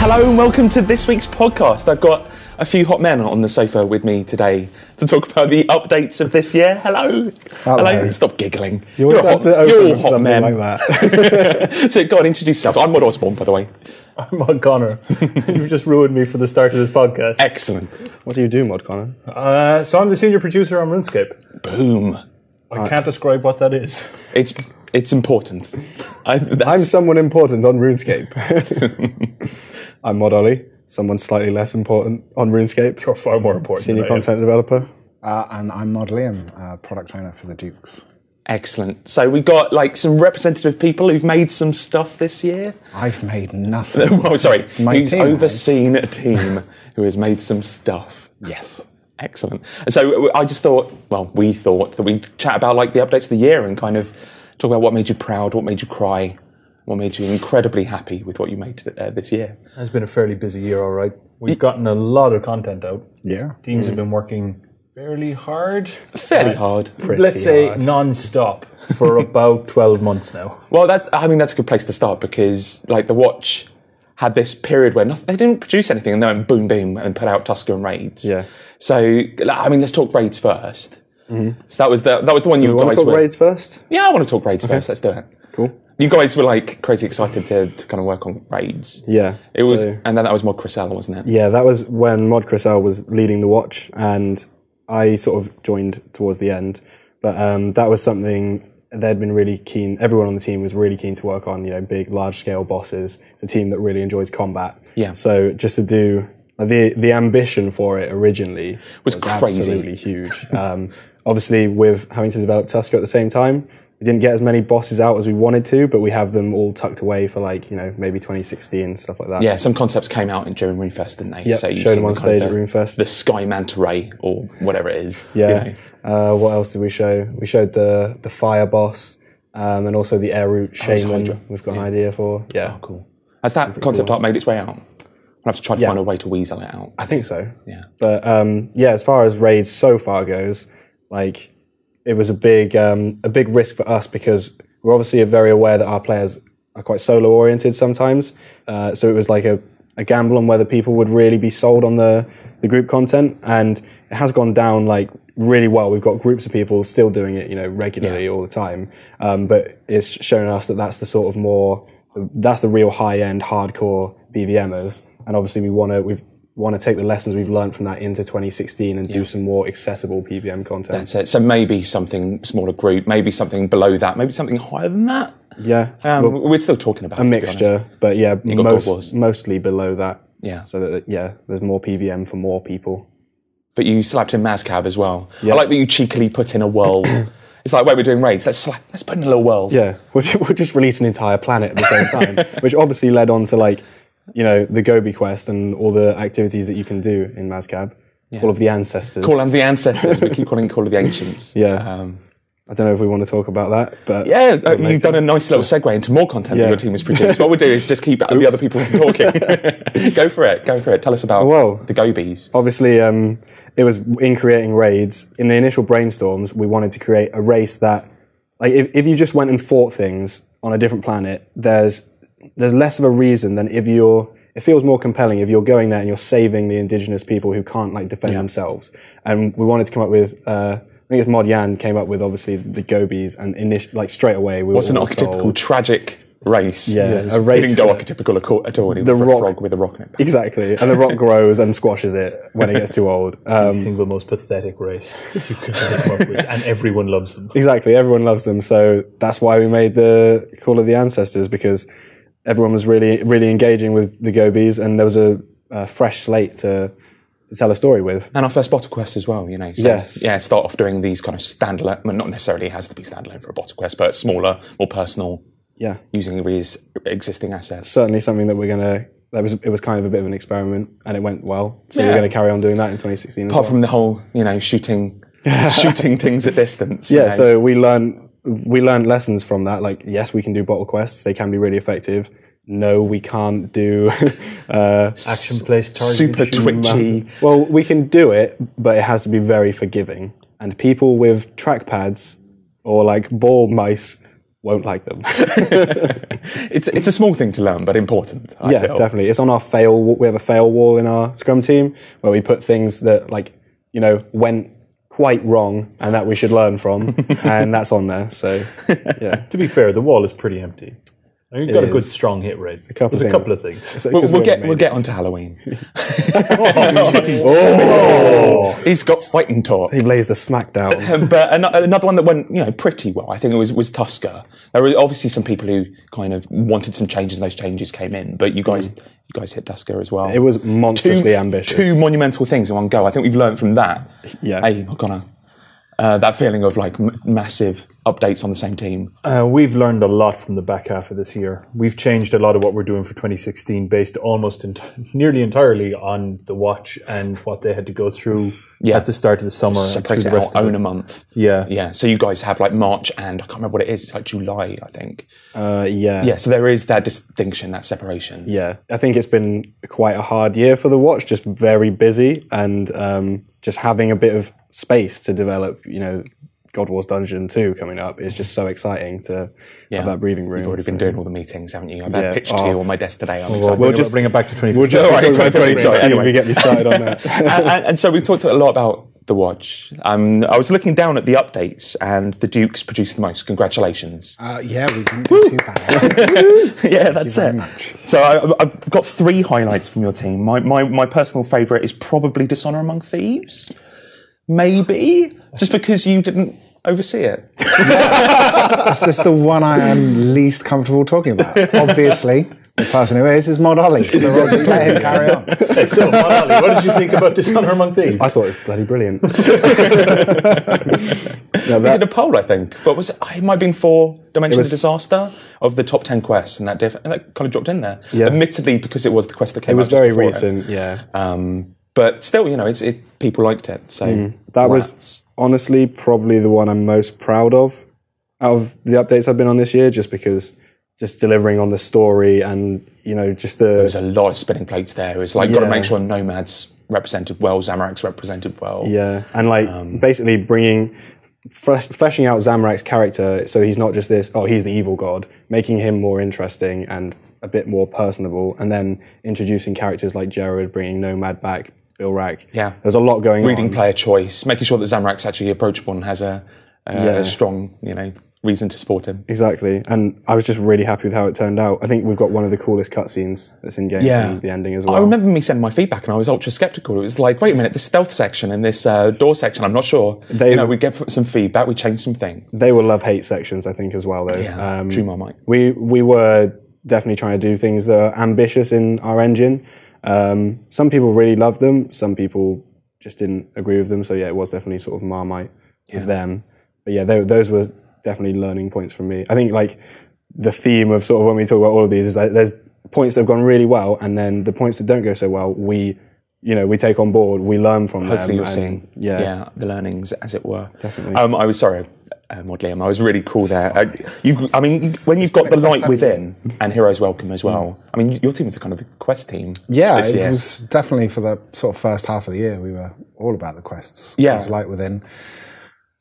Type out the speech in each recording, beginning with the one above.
Hello and welcome to this week's podcast. I've got a few hot men on the sofa with me today to talk about the updates of this year. Hello. Hello. Stop giggling. You're all hot men. Like that. So go on, introduce yourself. I'm Mod Osborne, by the way. I'm Mod Conor. You've just ruined me for the start of this podcast. Excellent. What do you do, Mod Conor? So I'm the senior producer on RuneScape. Boom. I can't describe what that is. It's important. I'm someone important on RuneScape. I'm Mod Ollie, someone slightly less important on RuneScape. You're far more important. Senior content developer. And I'm Mod Liam, product owner for the Dukes. Excellent. So we got like some representative people who've made some stuff this year. I've made nothing. Oh, sorry. Who's team overseen a team who has made some stuff. Yes. Excellent. So I just thought, we thought that we'd chat about like the updates of the year and kind of talk about what made you proud, what made you cry, what made you incredibly happy with what you made this year. It's been a fairly busy year, all right. We've gotten a lot of content out. Yeah. Teams have been working fairly hard. Fairly hard. Let's say non-stop for about 12 months now. Well, that's a good place to start because like the Watch had this period where they didn't produce anything and then boom, boom, and put out Tusker and Raids. Yeah. So, let's talk Raids first. Mm-hmm. So that was the one you guys were... Do you want to talk Raids first? Yeah, I want to talk Raids first. Let's do it. Cool. You guys were like crazy excited to kind of work on Raids. Yeah. It was, and then that was Mod Crisell, wasn't it? Yeah, that was when Mod Crisell was leading the Watch and I sort of joined towards the end. But that was something they'd been really keen, everyone on the team was really keen to work on, big, large-scale bosses. It's a team that really enjoys combat. Yeah. So just to do... The ambition for it originally was crazy. Absolutely huge. Obviously, with having to develop Tusker at the same time, we didn't get as many bosses out as we wanted to, but we have them all tucked away for maybe 2016, stuff like that. Yeah, some concepts came out during RuneFest, didn't they? Yeah, so showed them on stage at RuneFest. The Sky Manta Ray, or whatever it is. Yeah. What else did we show? We showed the Fire Boss, and also the Air Route Shaman we've got an idea for. Yeah. Oh, cool. Has that concept art made its way out? I'll have to try to find a way to weasel it out. I think so. Yeah. But as far as Raids so far goes, it was a big risk for us because we're obviously very aware that our players are quite solo oriented sometimes. So it was like a gamble on whether people would really be sold on the group content, and it has gone down really well. We've got groups of people still doing it, regularly all the time. But it's shown us that that's the sort of that's the real high end hardcore BVMers. And obviously we want to take the lessons we've learned from that into 2016 and do some more accessible PVM content. That's it. So maybe something smaller group, maybe something below that, maybe something higher than that. Yeah. We're still talking about a mixture, but yeah, mostly below that. Yeah. So that, there's more PVM for more people. But you slapped in Mazcab as well. Yeah. I like that you cheekily put in a world. It's like, wait, we're doing Raids. Let's put in a little world. Yeah. We'll just release an entire planet at the same time, which obviously led on to the Gobi quest and all the activities that you can do in Mazcab. Yeah. Call of the Ancestors. Call of the Ancestors. We keep calling it Call of the Ancients. Yeah. I don't know if we want to talk about that, but... Yeah, you've done a nice little segue into more content that your team has produced. What we'll do is just keep the other people from talking. Go for it. Tell us about the Gobies. Obviously, it was in creating Raids. In the initial brainstorms, we wanted to create a race that... if you just went and fought things on a different planet, there's less of a reason than it feels more compelling if you're going there and you're saving the indigenous people who can't defend themselves. And we wanted to come up with, I think it's Mod Yan came up with obviously the Gobies and straight away we were What's an archetypical tragic race? Yeah, a race. It didn't go archetypical at all. The rock, frog with a rock in it. Exactly. And the rock grows and squashes it when it gets too old. The single most pathetic race you could come up with, and everyone loves them. Exactly, everyone loves them. So that's why we made the Call of the Ancestors, because everyone was really, really engaging with the Gobies, and there was a fresh slate to tell a story with. And our first bottle quest as well, So, yes. Yeah, start off doing these kind of standalone, well, not necessarily has to be standalone for a bottle quest, but smaller, more personal, using these existing assets. Certainly something that it was kind of a bit of an experiment, and it went well. So we're going to carry on doing that in 2016 Apart from the whole, shooting things at distance. Yeah, so we learned lessons from that. Yes, we can do bottle quests. They can be really effective. No, we can't do action-based target super twitchy. Well, we can do it, but it has to be very forgiving. And people with trackpads or ball mice won't like them. It's a small thing to learn, but important. I feel. Definitely. It's on our fail. We have a fail wall in our Scrum team where we put things that went quite wrong and that we should learn from, and that's on there. So yeah. To be fair, the wall is pretty empty. You've got a good strong hit rate. There's a couple of things. We'll get onto Halloween. He's got fighting talk. He lays the smack down. But another one that went pretty well, I think it was Tusker. There were obviously some people who kind of wanted some changes, and those changes came in. But you guys hit Tusker as well. It was monstrously ambitious. Two monumental things in one go. I think we've learned from that. Yeah. Hey, Mod Conor. That feeling of like massive updates on the same team. We've learned a lot from the back half of this year. We've changed a lot of what we're doing for 2016 based almost nearly entirely on the watch and what they had to go through at the start of the summer and through the rest of own a month. Yeah. So you guys have like March and I can't remember what it is. It's like July, I think. Yeah. So there is that distinction, that separation. Yeah. I think it's been quite a hard year for the watch, just very busy and just having a bit of space to develop, God Wars Dungeon 2 coming up is just so exciting to have that breathing room. You've already been doing all the meetings, haven't you? I've had pitched to you on my desk today. I'm excited. We'll just bring it back to 2016. We'll just 2020, sorry. Anyway, we get me started on that. and so we've talked a lot about the watch. I was looking down at the updates and the Dukes produced the most. Congratulations. Yeah, we didn't do too bad. Yeah, that's it. Much. So I've got 3 highlights from your team. My personal favourite is probably Dishonour Among Thieves. Maybe. Just because you didn't oversee it. That's the one I am least comfortable talking about. Obviously, the person who is Mod Ollie. So we'll just let him carry on. So, Mod Ollie, what did you think about Dishonour Among Thieves? I thought it was bloody brilliant. We did a poll, I think. But it might have been for Dimension of Disaster of the top 10 quests, and that kind of dropped in there. Yeah. Admittedly, because it was the quest that came out. It was just very before recent, yeah. But still, people liked it. So that was honestly probably the one I'm most proud of out of the updates I've been on this year, just because just delivering on the story and, just there was a lot of spinning plates there. It was like, got to make sure Nomad's represented well, Zamorak's represented well. Yeah, and basically fleshing out Zamorak's character so he's not just he's the evil god, making him more interesting and a bit more personable, and then introducing characters like Jared, bringing Nomad back, Bilrak. Yeah. There's a lot going on. Reading player choice, making sure that Zamorak's actually approachable and has a strong, reason to support him. Exactly. And I was just really happy with how it turned out. I think we've got one of the coolest cutscenes that's in game, the ending as well. I remember me sending my feedback and I was ultra skeptical. It was like, wait a minute, the stealth section and this door section, I'm not sure. We get some feedback, we changed some things. They will love-hate sections, I think, as well, though. Yeah, true Marmite. We were definitely trying to do things that are ambitious in our engine. Some people really loved them. Some people just didn't agree with them. So yeah, it was definitely sort of Marmite with them. But yeah, those were definitely learning points from me. I think like the theme of sort of when we talk about all of these is that there's points that have gone really well, and then the points that don't go so well, we take on board, we learn from them. Hopefully you're seeing the learnings, as it were. Definitely. I was sorry. Mod Liam, I was really cool there. When you've got the Light Within and Heroes Welcome as well, your team was kind of the quest team. Yeah, this year. It was definitely for the sort of first half of the year, we were all about the quests. Yeah. It was Light Within.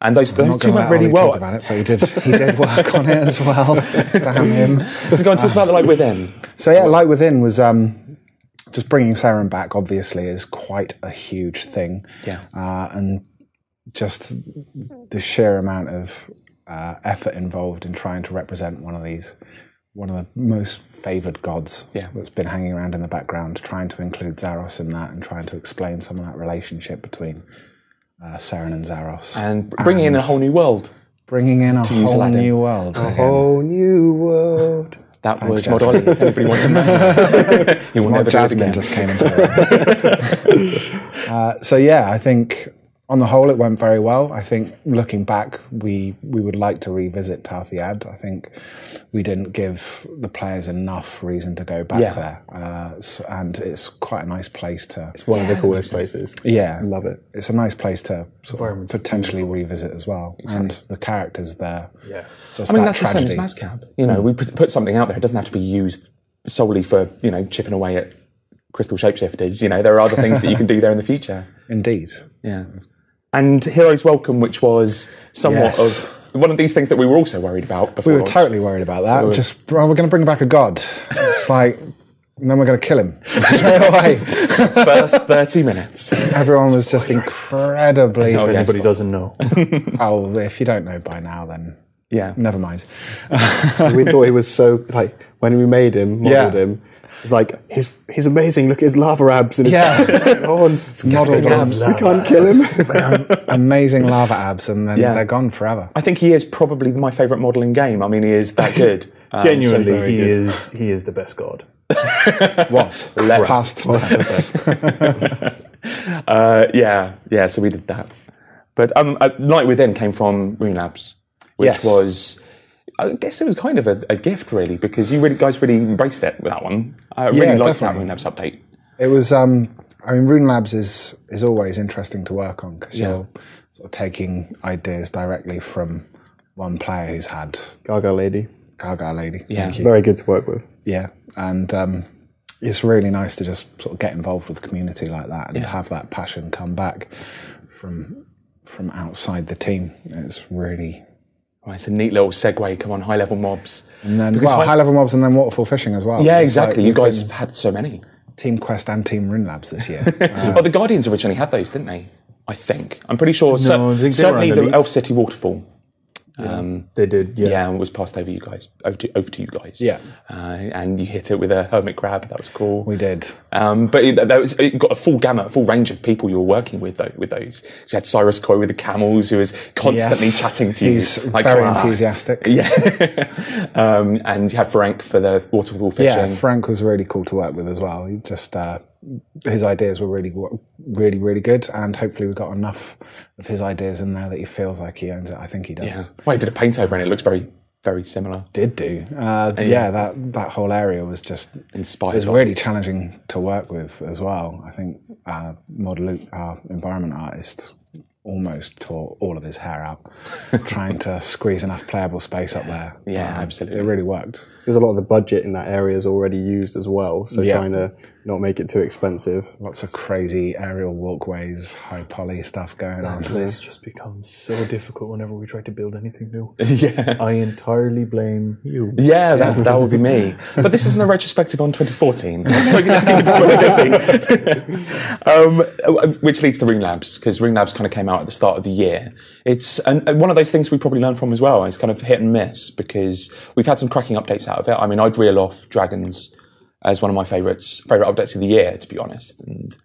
And those two went really well. Talk about it, but he did work on it as well. Damn him. Let's go and talk about the Light Within. So yeah, Light Within was just bringing Saren back, obviously, is quite a huge thing. Yeah. And just the sheer amount of effort involved in trying to represent one of the most favoured gods that's been hanging around in the background, trying to include Zaros in that and trying to explain some of that relationship between Saren and Zaros. And bringing in a whole new world. Bringing in a whole new world. A whole new world. That was Mod Ollie, if anybody wants to know. You will never do it again. Just came into it. So yeah, I think on the whole it went very well. I think looking back, we would like to revisit Talthiad. I think we didn't give the players enough reason to go back there. And it's quite a nice place to... It's one of the coolest places. Yeah. I love it. It's a nice place to sort of potentially revisit as well. Exactly. And the characters there. Yeah. That's the same as Mazcab. We put something out there. It doesn't have to be used solely for, chipping away at crystal shapeshifters. There are other things that you can do there in the future. Indeed. Yeah. And Heroes Welcome, which was somewhat of one of these things that we were also worried about before. We were totally worried about that. We're going to bring back a god. It's like, and then we're going to kill him straight away. First 30 minutes. Everyone was just incredibly... If anybody doesn't know. Oh, if you don't know by now, then never mind. We thought he was so, like, when we made him, modelled him, it was like, he's amazing, look at his lava abs and his horns. Modelled abs. We can't kill him. Amazing lava abs, and then they're gone forever. I think he is probably my favourite model in game. I mean, he is that good. Genuinely, he is the best god. Was. Past tense. So we did that. But Night Within came from Rune Labs, which was, I guess it was kind of a gift, really, because you guys really embraced it with that one. I really liked that Rune Labs update. It was, I mean, Rune Labs is always interesting to work on, because you're sort of taking ideas directly from one player who's had... Gaga Lady. Yeah. It's very good to work with. Yeah, and it's really nice to just sort of get involved with the community like that and have that passion come back from outside the team. It's really... Well, it's a neat little segue. Come on, high-level mobs. And then, high-level mobs and then waterfall fishing as well. Yeah, exactly. You guys had so many. Team Quest and Team Rune Labs this year. Well, the Guardians originally had those, didn't they? I think. I'm pretty sure. No, I think certainly they were the Elf City Waterfall. They did, and it was passed over over to you guys. Yeah. And you hit it with a hermit crab. That was cool. We did. But it got a full gamut, a full range of people you were working with those. So you had Cyrus Coy with the camels, who was constantly chatting to you. He's very enthusiastic. Yeah. And you had Frank for the waterfall fishing. Yeah, Frank was really cool to work with as well. He just... his ideas were really, really, really good, and hopefully we got enough of his ideas in there that he feels like he owns it. I think he does. Yeah. Well, he did a paint over, and it looks very, very similar. Did do. That whole area was just inspired. It was really challenging to work with as well. I think Mod Luke, our environment artist, almost tore all of his hair out trying to squeeze enough playable space up there. Yeah, absolutely. It really worked. Because a lot of the budget in that area is already used as well, so trying to not make it too expensive. Lots of crazy aerial walkways, high poly stuff going on. That place just becomes so difficult whenever we try to build anything new. Yeah. I entirely blame you. Yeah, that would be me. But this isn't a retrospective on 2014. Let's keep it to 2015. Which leads to Rune Labs, because Rune Labs kind of came out at the start of the year. It's one of those things we probably learned from as well. It's kind of hit and miss, because we've had some cracking updates out of it. I mean, I'd reel off Dragons as one of my favourite updates of the year, to be honest, and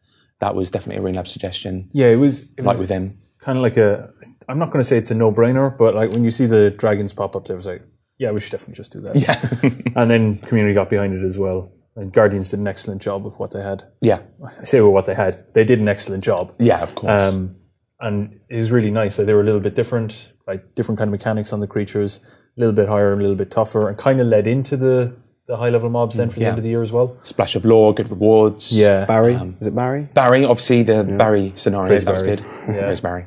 that was definitely a Rune Labs suggestion. Yeah, it was like with him. Kind of like I'm not going to say it's a no-brainer, but like when you see the Dragons pop up, there was like, yeah, we should definitely just do that. Yeah. And then community got behind it as well. And Guardians did an excellent job with what they had. Yeah. I say with what they had. They did an excellent job. Yeah, of course. And it was really nice. Like, they were a little bit different, like different kind of mechanics on the creatures, a little bit higher, a little bit tougher, and kind of led into the high-level mobs then for the end of the year as well. Splash of lore, good rewards. Yeah. Barry? Is it Barry? Barry, obviously the Barry scenario, that was good. Yeah. There's Barry.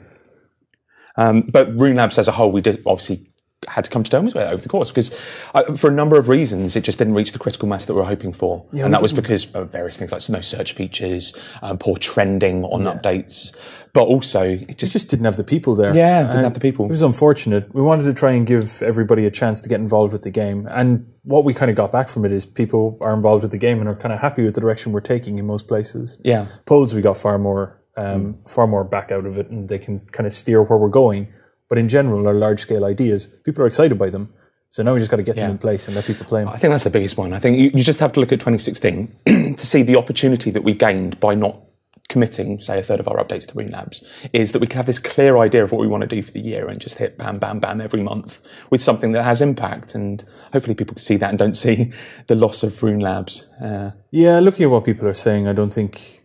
But Rune Labs as a whole, we did obviously had to come to terms with it over the course, because for a number of reasons, it just didn't reach the critical mass that we were hoping for. Yeah, and that was because of various things like no search features, poor trending on updates. But also, it just didn't have the people there. Yeah, didn't have the people. It was unfortunate. We wanted to try and give everybody a chance to get involved with the game. And what we kind of got back from it is people are involved with the game and are kind of happy with the direction we're taking in most places. Yeah. Polls, we got far more back out of it, and they can kind of steer where we're going. But in general, our large-scale ideas, people are excited by them. So now we just got to get them in place and let people play them. I think that's the biggest one. I think you just have to look at 2016 to see the opportunity that we gained by not committing, say, a third of our updates to Rune Labs, is that we can have this clear idea of what we want to do for the year and just hit bam, bam, bam every month with something that has impact. And hopefully people can see that and don't see the loss of Rune Labs. Yeah, looking at what people are saying, I don't think...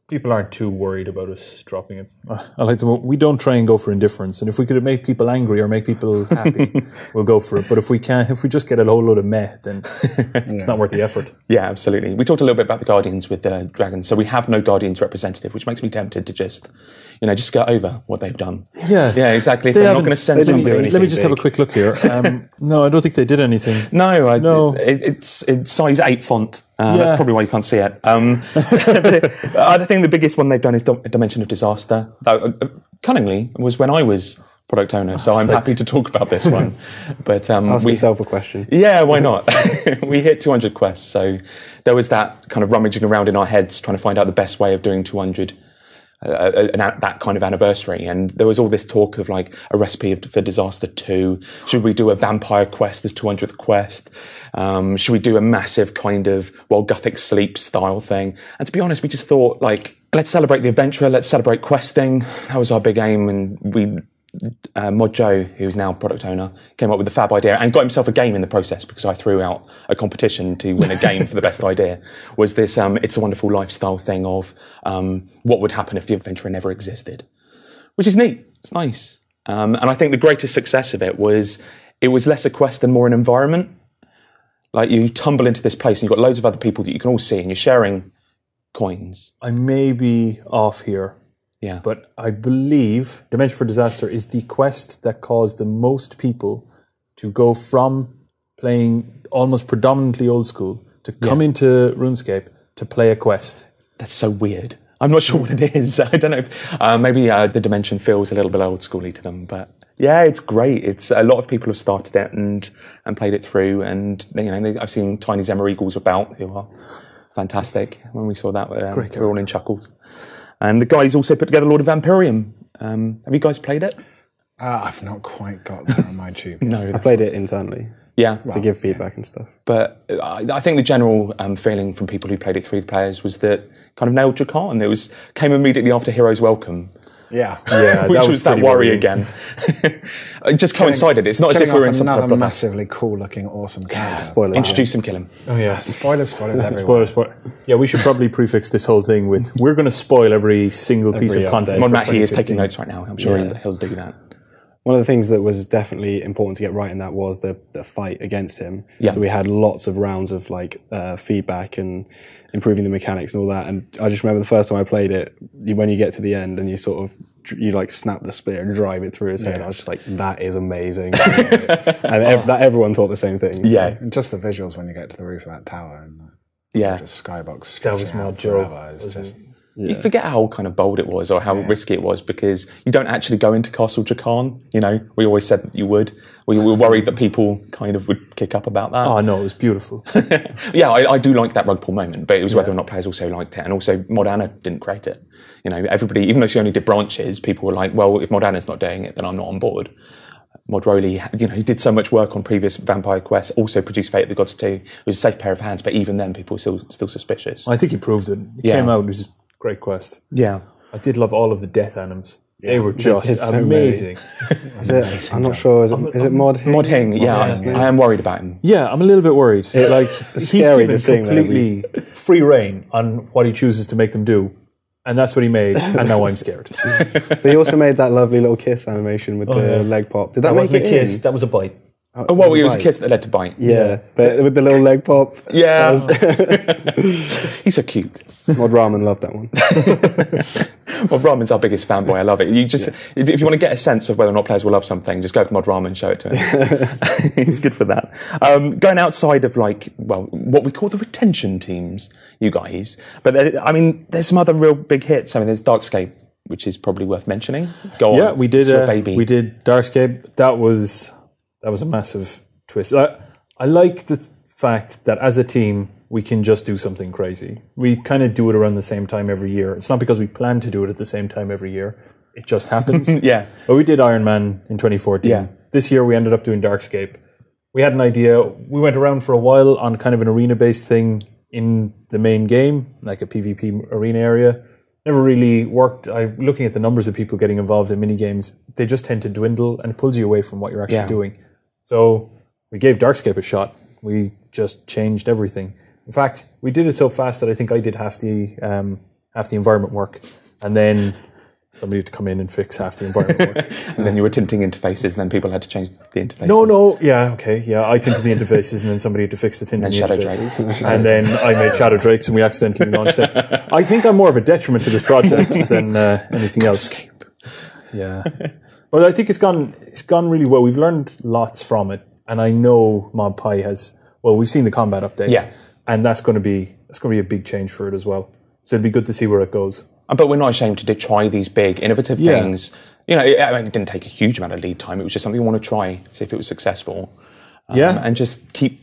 people aren't too worried about us dropping it. I like to. We don't try and go for indifference, and if we could make people angry or make people happy, we'll go for it. But if we just get a whole load of meh, then it's not worth the effort. Yeah, absolutely. We talked a little bit about the Guardians with the Dragons, so we have no Guardians representative, which makes me tempted to just skirt over what they've done. Yeah, exactly. If they're not going to send somebody. Let me just have a quick look here. No, I don't think they did anything. No. It's size 8 font. That's probably why you can't see it. I think the biggest one they've done is Dimension of Disaster. That, cunningly, was when I was product owner, so I'm happy to talk about this one. But ask yourself a question. Yeah, why not? We hit 200 quests, so there was that kind of rummaging around in our heads trying to find out the best way of doing 200. That kind of anniversary, and there was all this talk of like a recipe for Disaster 2. Should we do a vampire quest as 200th quest? Should we do a massive kind of Gothic sleep style thing? And to be honest, we just thought like, let's celebrate the adventure, let's celebrate questing. That was our big aim, and we Mod Joe, who's now product owner, came up with the fab idea and got himself a game in the process, because I threw out a competition to win a game for the best idea. Was this It's a Wonderful Lifestyle thing of what would happen if the adventure never existed, which is neat. It's nice, and I think the greatest success of it was less a quest and more an environment. Like, you tumble into this place and you've got loads of other people that you can all see, and you're sharing coins. I may be off here. Yeah. But I believe Dimension for Disaster is the quest that caused the most people to go from playing almost predominantly old school to come into RuneScape to play a quest. That's so weird. I'm not sure what it is. I don't know. Maybe the Dimension feels a little bit old schooly to them, but yeah, it's great. It's a lot of people have started it and played it through, and I've seen Tiny Zemmer Eagles about, who are fantastic. When we saw that, we were all in chuckles. And the guys also put together Lord of Vampirium. Have you guys played it? I've not quite got that on my tube. No, I played it internally. Yeah, to give feedback and stuff. But I think the general feeling from people who played it through the players was that kind of nailed Drakan. It came immediately after Heroes Welcome. Yeah, which was that worry again. It just coincided. It's not as if we were in some another massively cool-looking, awesome character. Spoilers. Introduce him, kill him. Oh yeah, spoilers everywhere. Spoilers. Yeah, we should probably prefix this whole thing with we're going to spoil every single piece of content. Mod Matt, he is taking notes right now. I'm sure he'll do that. One of the things that was definitely important to get right in that was the fight against him. Yeah. So we had lots of rounds of like feedback and improving the mechanics and all that. And I just remember the first time I played it, when you get to the end and you like snap the spear and drive it through his head, I was just like, that is amazing. And everyone thought the same thing. Yeah. And just the visuals when you get to the roof of that tower and just skybox. That was Mod Joe. You forget how kind of bold it was, or how risky it was, because you don't actually go into Castle Drakan. We always said that you would. We were worried that people kind of would kick up about that. Oh no, it was beautiful. Yeah, I do like that rug pull moment, but it was whether or not players also liked it, and also Mod Anna didn't create it. Everybody, even though she only did branches, people were like, well, if Mod Anna's not doing it, then I'm not on board. Mod Roley, he did so much work on previous Vampire quests, also produced Fate of the Gods 2. It was a safe pair of hands, but even then people were still suspicious. I think he proved it. It came out, it was a great quest. Yeah. I did love all of the death animals. Yeah. They were just amazing. I'm not sure. Is it Mod Hing? Mod Hing, I am worried about him. Yeah, I'm a little bit worried. He's given completely free reign on what he chooses to make them do. And that's what he made, and now I'm scared. But he also made that lovely little kiss animation with the leg pop. Did that make it kiss? in? That was a bite. It was a kiss that led to bite. Yeah, but with the little leg pop. Yeah. He's so cute. Mod Ramen loved that one. Mod Ramen's our biggest fanboy. I love it. If you want to get a sense of whether or not players will love something, just go for Mod Ramen, show it to him. He's good for that. Going outside of what we call the retention teams, you guys. But there's some other real big hits. There's Darkscape, which is probably worth mentioning. Go on. Yeah, we did. Baby. We did Darkscape. That was a massive twist. I like the fact that as a team, we can just do something crazy. We kind of do it around the same time every year. It's not because we plan to do it at the same time every year. It just happens. Yeah. But we did Iron Man in 2014. Yeah. This year we ended up doing Darkscape. We had an idea. We went around for a while on kind of an arena-based thing in the main game, like a PvP arena area. Never really worked. Looking at the numbers of people getting involved in mini-games, they just tend to dwindle and it pulls you away from what you're actually doing. So we gave Darkscape a shot. We just changed everything. In fact, we did it so fast that I think I did half the environment work, and then somebody had to come in and fix half the environment work. And then you were tinting interfaces, and then people had to change the interfaces. No, I tinted the interfaces, and then somebody had to fix the tinting interfaces. And then I made Shadow Drakes, and we accidentally launched it. I think I'm more of a detriment to this project than anything else. Yeah. But I think it's gone really well. We've learned lots from it, and I know Mob Pie has. Well, we've seen the combat update, and that's going to be a big change for it as well. So it'd be good to see where it goes. But we're not ashamed to try these big, innovative things You know, it didn't take a huge amount of lead time. It was just something we want to try, see if it was successful. And just keep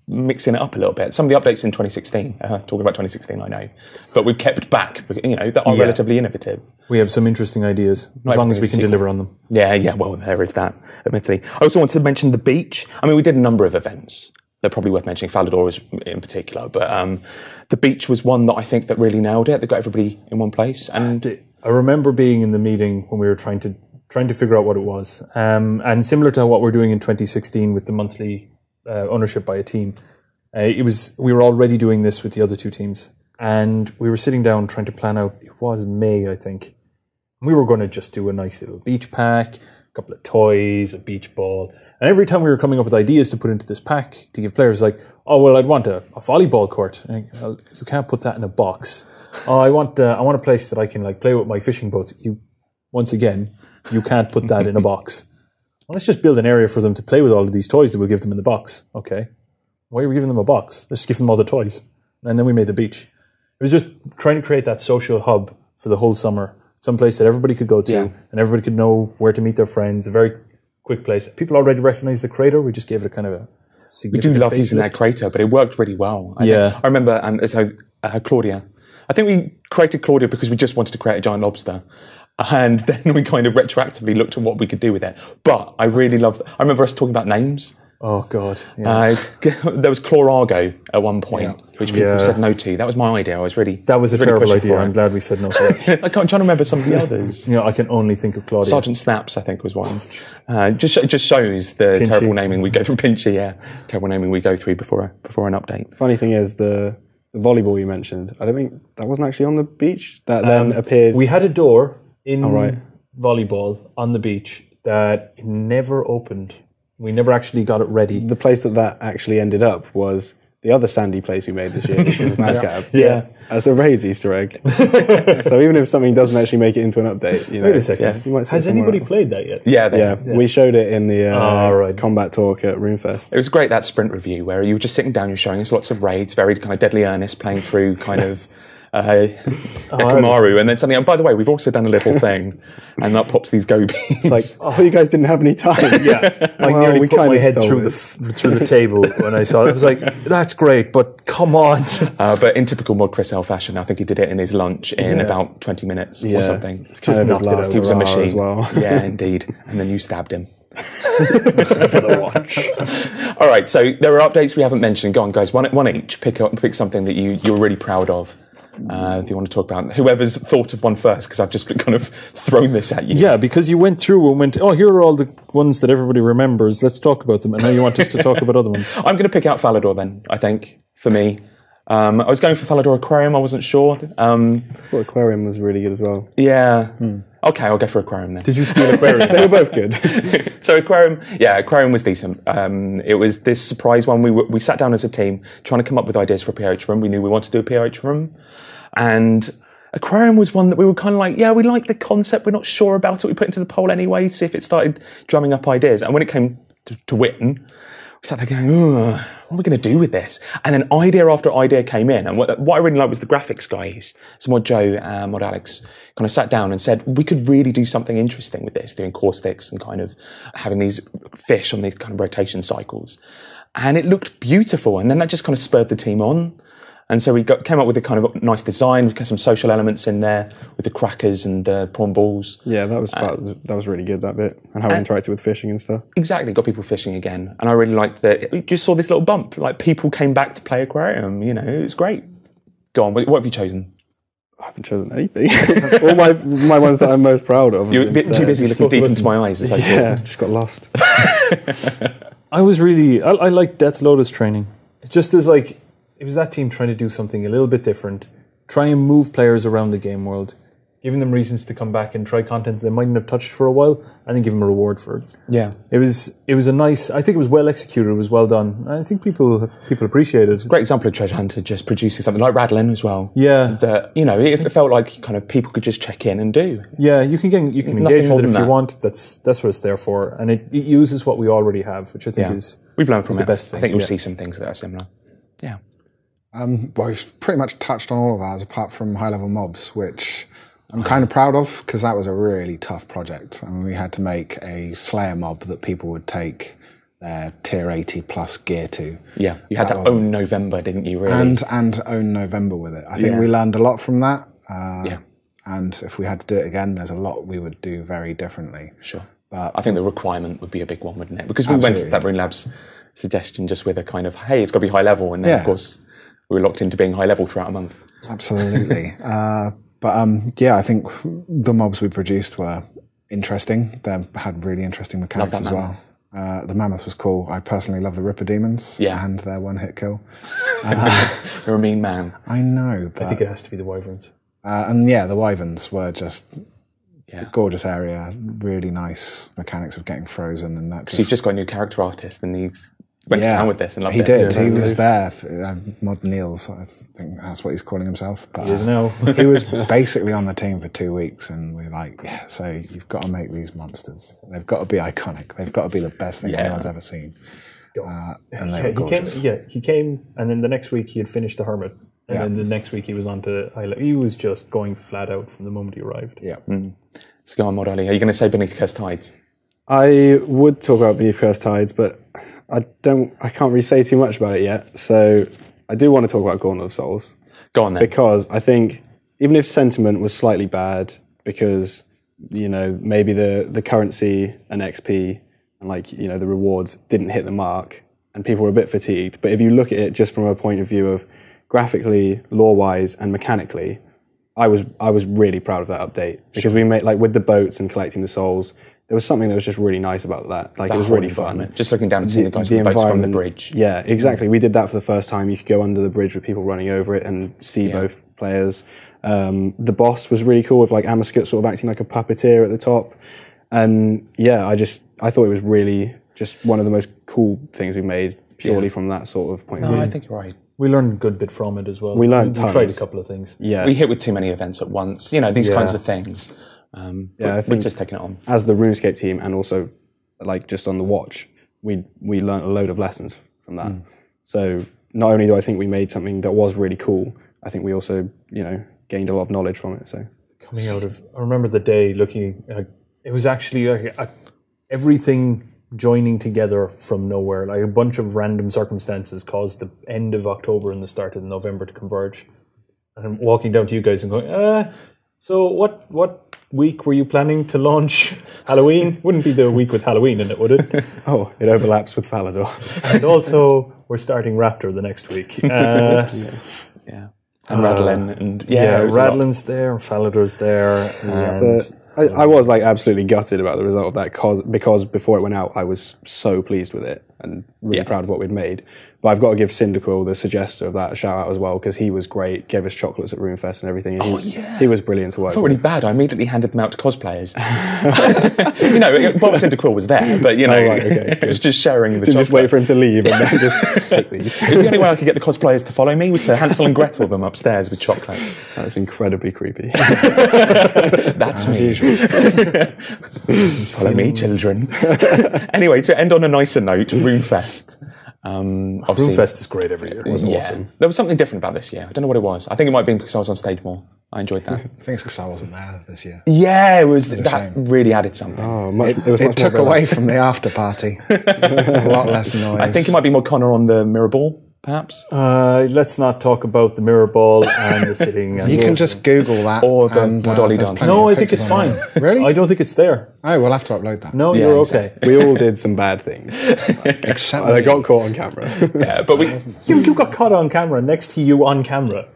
mixing it up a little bit. Some of the updates in 2016, talking about 2016, I know, but we've kept back, you know, that are relatively innovative. We have some interesting ideas, as long as we can deliver on them. Yeah, well, there is that, admittedly. I also wanted to mention the beach. I mean, we did a number of events. They're probably worth mentioning, Falador in particular, but the beach was one that I think that really nailed it. They got everybody in one place. And I remember being in the meeting when we were trying to figure out what it was. And similar to what we're doing in 2016 with the monthly ownership by a team, we were already doing this with the other two teams. And we were sitting down trying to plan out, it was May, I think. We were going to just do a nice little beach pack, a couple of toys, a beach ball. And every time we were coming up with ideas to put into this pack to give players, like, oh, well, I'd want a volleyball court. And you can't put that in a box. Oh, I want a place that I can like play with my fishing boats. Once again, you can't put that in a box. Well, let's just build an area for them to play with all of these toys that we'll give them in the box. Okay. Why are we giving them a box? Let's just give them all the toys. And then we made the beach. It was just trying to create that social hub for the whole summer. Some place that everybody could go to and everybody could know where to meet their friends. A very quick place. People already recognize the crater. We just gave it a kind of a significant We do love using that crater, but it worked really well. I remember, Claudia. I think we created Claudia because we just wanted to create a giant lobster. And then we kind of retroactively looked at what we could do with it. But I really love... I remember us talking about names. Oh, God. Yeah. There was Chlorago at one point, which people said no to. That was my idea. That was a terrible idea. I'm glad we said no to it. I'm trying to remember some of the others. I can only think of Claudia. Sergeant Snaps, I think, was one. Just shows the Pinchy. Terrible naming we go through. Pinchy, terrible naming we go through before an update. Funny thing is, the volleyball you mentioned, I don't think that wasn't actually on the beach. That then appeared... We had a door in volleyball on the beach that never opened. We never actually got it ready. The place that actually ended up was the other sandy place we made this year, which was Mascab. As a Raids Easter egg. So even if something doesn't actually make it into an update, Wait a second. You might see Has anybody played that yet? Yeah. We showed it in the combat talk at RuneFest. It was great, that sprint review, where you were just sitting down, you're showing us lots of raids, very kind of deadly earnest, playing through kind of... Ekamaru, and then suddenly, by the way, we've also done a little thing, and that pops these gobies. It's like, you guys didn't have any time. I nearly put my head through the table when I saw it. I was like, that's great, but come on. But in typical Mod Chris L fashion, I think he did it in his lunch in about 20 minutes or something. Just knocked it out. He was a machine. As well. Yeah, indeed. And then you stabbed him. For the watch. All right, so there are updates we haven't mentioned. Go on, guys, one each. Pick something that you're really proud of. If you want to talk about whoever's thought of one first, because I've just kind of thrown this at you. Yeah, because you went through and went, here are all the ones that everybody remembers. Let's talk about them. And now you want us to talk about other ones. I'm going to pick out Falador then, I think, for me. I was going for Falador Aquarium. I wasn't sure. I thought Aquarium was really good as well. Yeah. Okay, I'll go for Aquarium then. Did you steal Aquarium? They were both good. So Aquarium was decent. It was this surprise one. We sat down as a team trying to come up with ideas for a PH room. We knew we wanted to do a PH room. And Aquarium was one that we were kind of like, we like the concept. We're not sure about it. We put it into the poll anyway to see if it started drumming up ideas. And when it came to Witten, we sat there going, what are we going to do with this? And then idea after idea came in. And what I really liked was the graphics guys. So Mod Joe and Mod Alex kind of sat down and said, we could really do something interesting with this, doing caustics and kind of having these fish on these kind of rotation cycles. And it looked beautiful. And then that just kind of spurred the team on. And so we came up with a kind of nice design, got some social elements in there with the crackers and the prawn balls. Yeah, that was really good, that bit, and how we interacted with fishing and stuff. Exactly, got people fishing again. And I really liked that. You just saw this little bump, like people came back to play Aquarium, it was great. Go on, what have you chosen? I haven't chosen anything. All my ones that I'm most proud of. You're a bit too busy looking deep into my eyes as I talked. Just got lost. I like Death Lotus training. It just is like... It was that team trying to do something a little bit different, try and move players around the game world, giving them reasons to come back and try content they mightn't have touched for a while, and then give them a reward for it. Yeah. It was a nice, I think it was well executed, it was well done. I think people appreciate it. Great example of Treasure Hunter just producing something like Radlin as well. Yeah. That, it felt like kind of people could just check in and do. Yeah, you can engage with it if you want. That's what it's there for. And it uses what we already have, which I think is we've learned from the best thing. I think you'll see some things that are similar. Yeah. Well, we've pretty much touched on all of ours, apart from high-level mobs, which I'm kind of proud of, because that was a really tough project. I mean, we had to make a Slayer mob that people would take their tier 80 plus gear to. Yeah, you had to own November, didn't you, really? And own November with it. I think we learned a lot from that. And if we had to do it again, there's a lot we would do very differently. Sure. But I think the requirement would be a big one, wouldn't it? Because we went to that Rune Labs suggestion just with a kind of, hey, it's got to be high level. And then, of course, we were locked into being high level throughout a month. Absolutely. I think the mobs we produced were interesting. They had really interesting mechanics as well. The Mammoth was cool. I personally love the Ripper Demons and their one-hit kill. You're a mean man. I know. But, I think it has to be the Wyverns. The Wyverns were just a gorgeous area, really nice mechanics of getting frozen. And that. So you've just got a new character artist and he's went to town with this and loved it. He did. He was there. Mod Niels, I think that's what he's calling himself. But, he is now. He was basically on the team for 2 weeks, and we're like, so you've got to make these monsters. They've got to be iconic. They've got to be the best thing anyone's ever seen. And they were gorgeous. He came, and then the next week he had finished the Hermit, and then the next week he was on to Isla. He was just going flat out from the moment he arrived. Yeah. Let's go on, Mod Ollie. Are you going to say Beneath Cursed Tides? I would talk about Beneath Cursed Tides, but I can't really say too much about it yet. So I do want to talk about Gauntlet of Souls. Go on then. Because I think even if sentiment was slightly bad, because maybe the currency and XP and the rewards didn't hit the mark, and people were a bit fatigued. But if you look at it just from a point of view of graphically, lore-wise, and mechanically, I was really proud of that update, because we made with the boats and collecting the souls. There was something that was just really nice about that. It was really fun. Just looking down and seeing the guys on the boats from the bridge. Yeah, exactly. We did that for the first time. You could go under the bridge with people running over it and see both players. The boss was really cool with Amaskut sort of acting like a puppeteer at the top. And I thought it was really just one of the most cool things we made purely from that sort of point of view. I think you're right. We learned a good bit from it as well. We learned tons. We tried a couple of things. Yeah. We hit with too many events at once. These kinds of things. I think we're just taking it on. As the RuneScape team, and also just on the watch, we learned a load of lessons from that. So not only do I think we made something that was really cool, I think we also gained a lot of knowledge from it. So coming out of, I remember the day looking at, it was actually everything joining together from nowhere. A bunch of random circumstances caused the end of October and the start of November to converge. And I'm walking down to you guys and going, so what week were you planning to launch Halloween? Wouldn't be the week with Halloween in it, would it? Oh, it overlaps with Falador. And also, we're starting Raptor the next week. And Radlin. And Radlin's there, and Falador's there. So I was absolutely gutted about the result of that, because before it went out, I was so pleased with it and really proud of what we'd made. But I've got to give Cyndaquil, the suggester of that, a shout out as well, because he was great, gave us chocolates at RuneFest and everything. And he was brilliant to work with. I felt really bad. I immediately handed them out to cosplayers. Bob Cyndaquil was there, but it was just sharing the chocolate. Just wait for him to leave and then just take these. It was the only way I could get the cosplayers to follow me, was to Hansel and Gretel them upstairs with chocolate. That's incredibly creepy. That's me. Follow me, children. Anyway, to end on a nicer note, RuneFest. RuneFest is great every year. It was awesome. There was something different about this year. I don't know what it was. I think it might have been because I was on stage more. I enjoyed that. I think it's because I wasn't there this year. Yeah, it was. That really added something. Oh, it took away from the after party. A lot less noise. I think it might be Mod Conor on the mirror ball, perhaps. Let's not talk about the mirror ball and the sitting. You can just Google that. Or the Mod Ollie dance. No, I think it's fine. Really? I don't think it's there. Oh, we'll have to upload that. No, you're okay. We all did some bad things. Except I got caught on camera. Yeah, but you got caught on camera next to you on camera.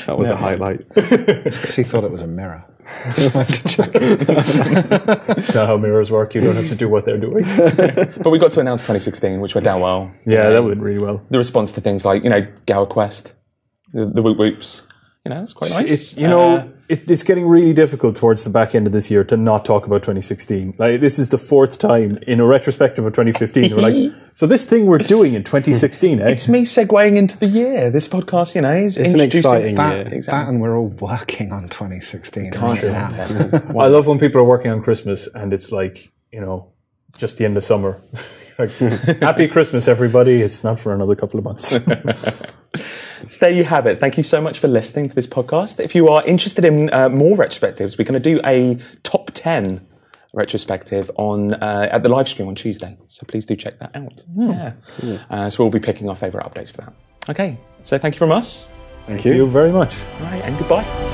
That was a highlight. It's because he thought it was a mirror. I just wanted to check. That's not how mirrors work. You don't have to do what they're doing. But we got to announce 2016, which went down well. Yeah, that went really well. The response to things like, Gower Quest, the Whoop Whoops. That's quite nice. It's getting really difficult towards the back end of this year to not talk about 2016. This is the fourth time in a retrospective of 2015. We're like, so this thing we're doing in 2016, eh? It's me segueing into the year. This podcast, is it's an exciting year. Exactly. That, and we're all working on 2016. Can't do that. I love when people are working on Christmas and it's just the end of summer. Happy Christmas, everybody. It's not for another couple of months. So there you have it. Thank you so much for listening to this podcast. If you are interested in more retrospectives, we're going to do a top 10 retrospective on at the live stream on Tuesday. So please do check that out. So we'll be picking our favourite updates for that. Okay, so thank you from us. Thank you very much. All right, and goodbye.